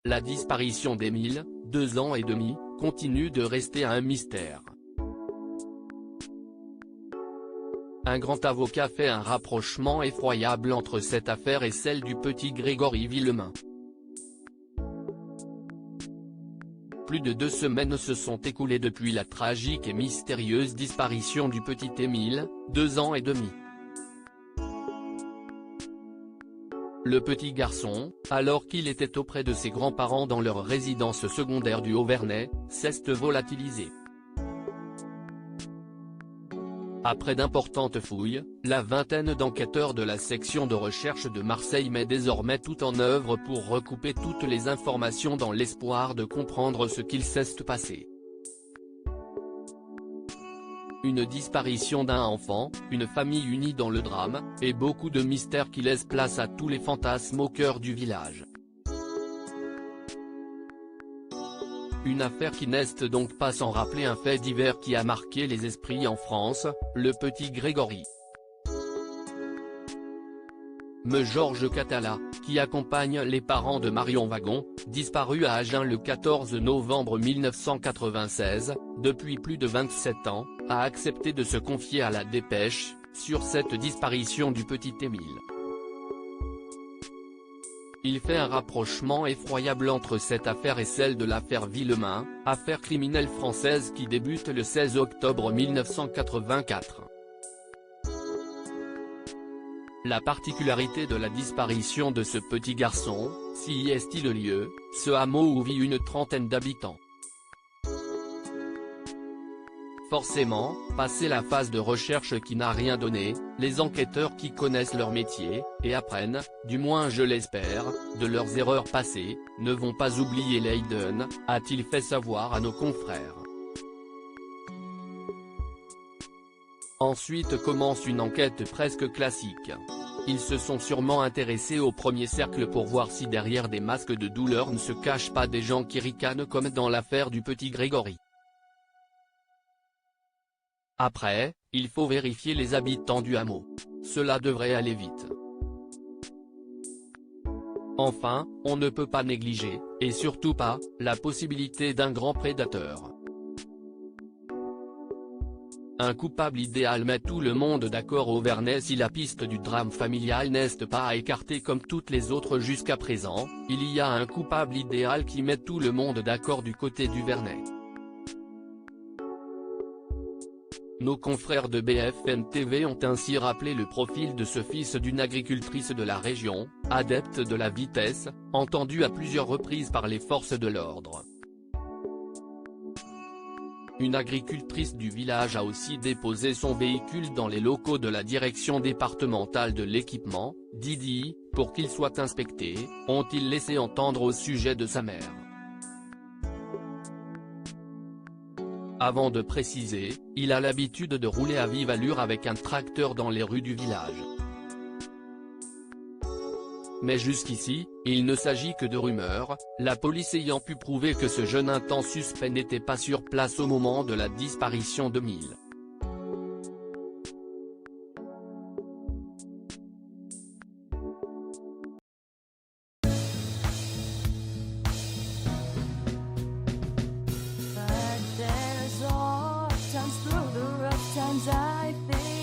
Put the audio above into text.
La disparition d'Émile, 2 ans et demi, continue de rester un mystère. Un grand avocat fait un rapprochement effroyable entre cette affaire et celle du petit Grégory Villemain. Plus de 2 semaines se sont écoulées depuis la tragique et mystérieuse disparition du petit Émile, 2 ans et demi. Le petit garçon, alors qu'il était auprès de ses grands-parents dans leur résidence secondaire du Haut-Vernay, s'est volatilisé. Après d'importantes fouilles, la vingtaine d'enquêteurs de la section de recherche de Marseille met désormais tout en œuvre pour recouper toutes les informations dans l'espoir de comprendre ce qu'il s'est passé. Une disparition d'un enfant, une famille unie dans le drame, et beaucoup de mystères qui laissent place à tous les fantasmes au cœur du village. Une affaire qui n'est donc pas sans rappeler un fait divers qui a marqué les esprits en France, le petit Grégory. Me Georges Catala, qui accompagne les parents de Marion Wagon, disparu à Agen le 14 novembre 1996, depuis plus de 27 ans, a accepté de se confier à la Dépêche, sur cette disparition du petit Émile. Il fait un rapprochement effroyable entre cette affaire et celle de l'affaire Villemain, affaire criminelle française qui débute le 16 octobre 1984. La particularité de la disparition de ce petit garçon, si est-il le lieu, ce hameau où vit une trentaine d'habitants. Forcément, passé la phase de recherche qui n'a rien donné, les enquêteurs qui connaissent leur métier, et apprennent, du moins je l'espère, de leurs erreurs passées, ne vont pas oublier Leiden, a-t-il fait savoir à nos confrères. Ensuite commence une enquête presque classique. Ils se sont sûrement intéressés au premier cercle pour voir si derrière des masques de douleur ne se cachent pas des gens qui ricanent comme dans l'affaire du petit Grégory. Après, il faut vérifier les habitants du hameau. Cela devrait aller vite. Enfin, on ne peut pas négliger, et surtout pas, la possibilité d'un grand prédateur. Un coupable idéal met tout le monde d'accord au Vernay. Si la piste du drame familial n'est pas à écarter comme toutes les autres jusqu'à présent, il y a un coupable idéal qui met tout le monde d'accord du côté du Vernay. Nos confrères de BFM TV ont ainsi rappelé le profil de ce fils d'une agricultrice de la région, adepte de la vitesse, entendu à plusieurs reprises par les forces de l'ordre. Une agricultrice du village a aussi déposé son véhicule dans les locaux de la direction départementale de l'équipement, Didi, pour qu'il soit inspecté, ont-ils laissé entendre au sujet de sa mère. Avant de préciser, il a l'habitude de rouler à vive allure avec un tracteur dans les rues du village. Mais jusqu'ici, il ne s'agit que de rumeurs, la police ayant pu prouver que ce jeune intense suspect n'était pas sur place au moment de la disparition d'Émile. But there's all times through the rough times I think